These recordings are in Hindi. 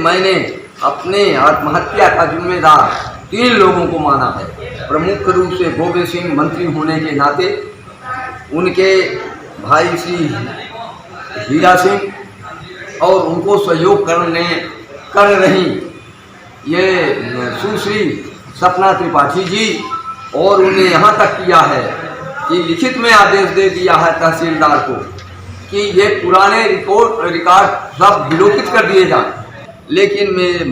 मैंने अपने आत्महत्या का जिम्मेदार 3 लोगों को माना है। प्रमुख रूप से गोविंद सिंह मंत्री होने के नाते, उनके भाई श्री हीरा सिंह और उनको सहयोग कर रही ये सुश्री सपना त्रिपाठी जी, और उन्हें यहाँ तक किया है कि लिखित में आदेश दे दिया है तहसीलदार को कि ये पुराने रिकॉर्ड सब विलोपित कर दिए जाएं। लेकिन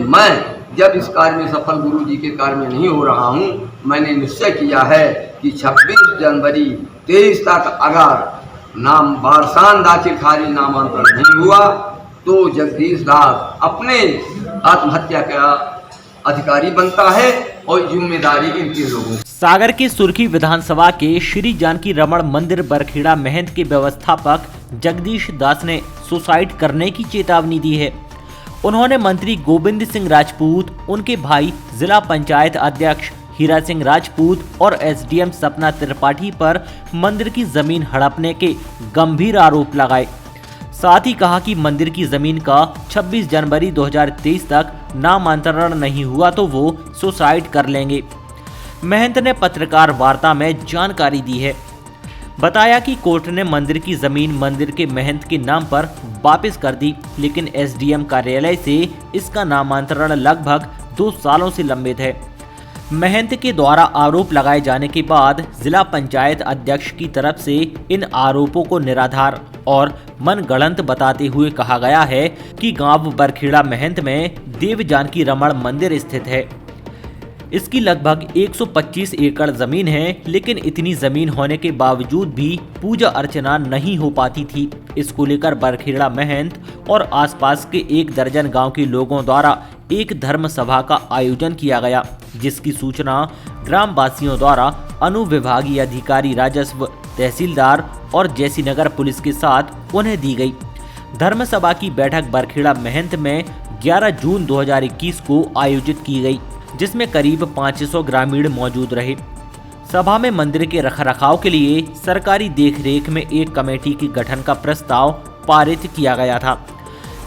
मैं जब इस कार्य में सफल गुरु जी के कार्य में नहीं हो रहा हूँ, मैंने निश्चय किया है कि 26 जनवरी 23 तक अगर नाम बारसान दाखिल खारिज नामांकन नहीं हुआ तो जगदीश दास अपने आत्महत्या का अधिकारी बनता है और जिम्मेदारी इनके लोगों। सागर के सुर्खी विधानसभा के श्री जानकी रमण मंदिर बरखेड़ा महंत के व्यवस्थापक जगदीश दास ने सुसाइड करने की चेतावनी दी है। उन्होंने मंत्री गोविंद सिंह राजपूत, उनके भाई जिला पंचायत अध्यक्ष हीरा सिंह राजपूत और एसडीएम सपना त्रिपाठी पर मंदिर की जमीन हड़पने के गंभीर आरोप लगाए। साथ ही कहा कि मंदिर की जमीन का 26 जनवरी 2023 तक नामांतरण नहीं हुआ तो वो सुसाइड कर लेंगे। महंत ने पत्रकार वार्ता में जानकारी दी है। बताया कि कोर्ट ने मंदिर की जमीन मंदिर के महंत के नाम पर वापस कर दी, लेकिन एसडीएम कार्यालय से इसका नामांतरण लगभग 2 सालों से लंबित है। महंत के द्वारा आरोप लगाए जाने के बाद जिला पंचायत अध्यक्ष की तरफ से इन आरोपों को निराधार और मनगढ़ंत बताते हुए कहा गया है कि गांव बरखेड़ा महंत में देव जानकी रमण मंदिर स्थित है। इसकी लगभग 125 एकड़ जमीन है, लेकिन इतनी जमीन होने के बावजूद भी पूजा अर्चना नहीं हो पाती थी। इसको लेकर बरखेड़ा महंत और आसपास के 1 दर्जन गांव के लोगों द्वारा एक धर्म सभा का आयोजन किया गया, जिसकी सूचना ग्राम वासियों द्वारा अनुविभागीय अधिकारी राजस्व, तहसीलदार और जैसीनगर पुलिस के साथ उन्हें दी गई। धर्म सभा की बैठक बरखेड़ा महंत में 11 जून 2021 को आयोजित की गई, जिसमें करीब 500 ग्रामीण मौजूद रहे। सभा में मंदिर के रखरखाव के लिए सरकारी देखरेख में एक कमेटी के गठन का प्रस्ताव पारित किया गया था।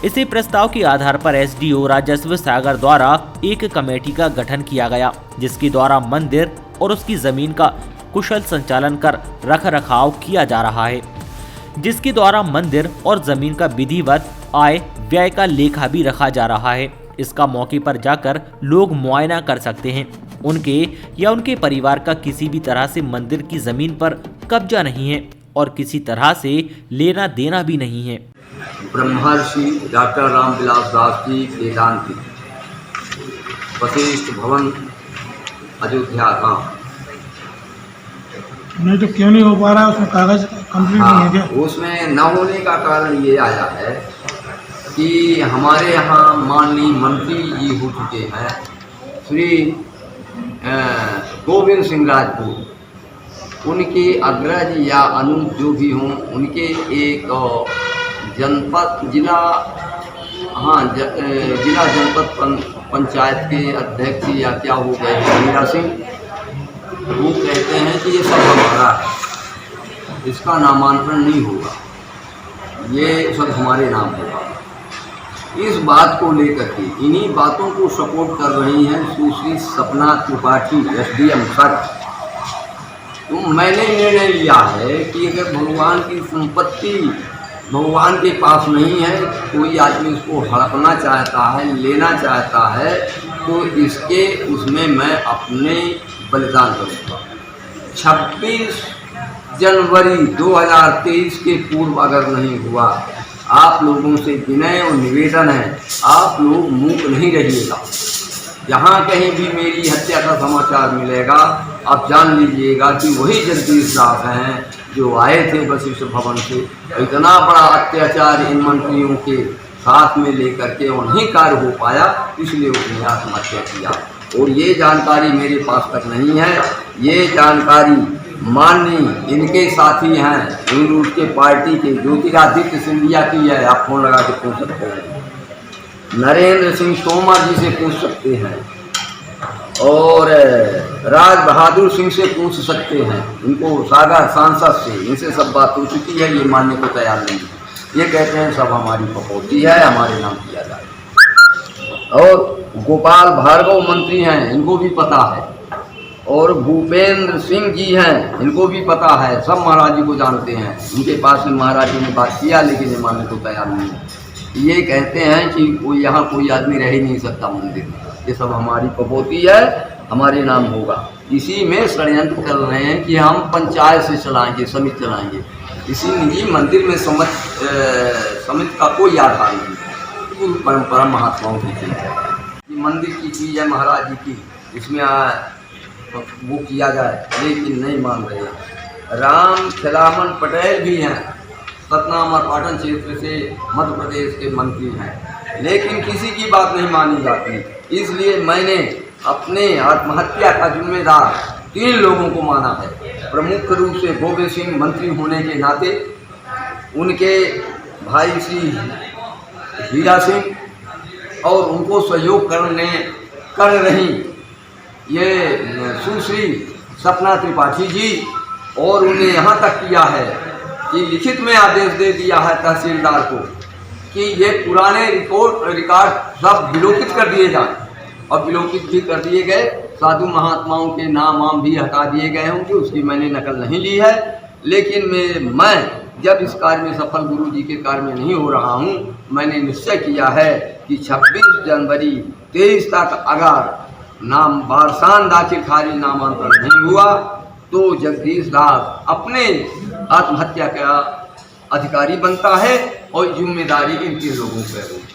इसी प्रस्ताव के आधार पर एसडीओ राजस्व सागर द्वारा एक कमेटी का गठन किया गया, जिसके द्वारा मंदिर और उसकी जमीन का कुशल संचालन कर रखरखाव किया जा रहा है, जिसके द्वारा मंदिर और जमीन का विधिवत आय व्यय का लेखा भी रखा जा रहा है। इसका मौके पर जाकर लोग मुआयना कर सकते हैं। उनके या उनके परिवार का किसी भी तरह से मंदिर की जमीन पर कब्जा नहीं है और किसी तरह से लेना देना भी नहीं है। ब्रह्मर्षि डॉक्टर रामविलास दास जी वेदांती, वशिष्ठ भवन, अयोध्या गाँव। नहीं तो क्यों नहीं हो पा रहा, उसमें कागज कंप्लीट नहीं है क्या? उसमें न होने का कारण ये आया है कि हमारे यहाँ माननीय मंत्री जी हो चुके हैं श्री गोविंद सिंह राजपूत, उनके अग्रज या अनुज जो भी हों, उनके एक जनपद जिला जनपद पंचायत के अध्यक्ष या क्या हो गए हीरा सिंह, वो कहते हैं कि ये सब हमारा है, इसका नामांतरण नहीं होगा, ये सब हमारे नाम होगा। इस बात को लेकर के इन्हीं बातों को सपोर्ट कर रही हैं सुश्री सपना त्रिपाठी एसडीएम सच। तो मैंने निर्णय लिया है कि अगर भगवान की संपत्ति भगवान के पास नहीं है, कोई आदमी इसको हड़पना चाहता है, लेना चाहता है, तो इसके उसमें मैं अपने बलिदान करूँगा। 26 जनवरी 2023 के पूर्व अगर नहीं हुआ, आप लोगों से विनय और निवेदन है, आप लोग मूक नहीं रहिएगा। जहाँ कहीं भी मेरी हत्या का समाचार मिलेगा, आप जान लीजिएगा कि वही जगदीश दास हैं जो आए थे वशिष्ठ भवन से। इतना बड़ा अत्याचार इन मंत्रियों के साथ में लेकर के नहीं कार्य हो पाया, इसलिए उसने आत्महत्या किया। और ये जानकारी मेरे पास तक नहीं है, ये जानकारी माननीय इनके साथी हैं हिंदू के पार्टी के ज्योतिरादित्य सिंधिया की है, आप फोन लगा के पूछ सकते हैं। नरेंद्र सिंह तोमर जी से पूछ सकते हैं और राज बहादुर सिंह से पूछ सकते हैं, इनको सागर सांसद से, इनसे सब बात हो चुकी है, ये मानने को तैयार नहीं है। ये कहते हैं सब हमारी प्रॉपर्टी है, हमारे नाम किया जाए। और गोपाल भार्गव मंत्री हैं, इनको भी पता है, और भूपेंद्र सिंह जी हैं, इनको भी पता है, सब महाराज जी को जानते हैं। इनके पास में महाराज जी ने बात किया, लेकिन ये मानने को तैयार नहीं है। ये कहते हैं कि कोई यहाँ कोई आदमी रह ही नहीं सकता मंदिर में, ये सब हमारी कपौती है, हमारे नाम होगा। इसी में षड्यंत्र कर रहे हैं कि हम पंचायत से चलाएंगे, समिति चलाएंगे। इसी निजी मंदिर में समिति का कोई आधार नहीं है। पूर्व परंपरा महात्माओं की चीज़ है, ये मंदिर की चीज़ है, महाराज जी की, इसमें वो किया जाए, लेकिन नहीं मान रहे हैं। राम खिलावन पटेल भी हैं, सतनाम और पाटन क्षेत्र से मध्य प्रदेश के मंत्री हैं, लेकिन किसी की बात नहीं मानी जाती। इसलिए मैंने अपने आत्महत्या का जिम्मेदार 3 लोगों को माना है। प्रमुख रूप से गोविंद सिंह मंत्री होने के नाते, उनके भाई श्री हीरा सिंह और उनको सहयोग कर रही ये सुश्री सपना त्रिपाठी जी, और उन्हें यहाँ तक किया है कि लिखित में आदेश दे दिया है तहसीलदार को कि ये पुराने रिकॉर्ड सब विलोपित कर दिए जाएं, और विलोपित भी कर दिए गए। साधु महात्माओं के नाम भी हटा दिए गए होंगे, उसकी मैंने नकल नहीं ली है। लेकिन मैं जब इस कार्य में सफल गुरु जी के कार्य में नहीं हो रहा हूँ, मैंने निश्चय किया है कि 26 जनवरी 23 तक अगर नाम बारसान दाखिल खारिज नामांकन नहीं हुआ तो जगदीश दास अपने आत्महत्या का अधिकारी बनता है, और जिम्मेदारी इन 3 लोगों पर है।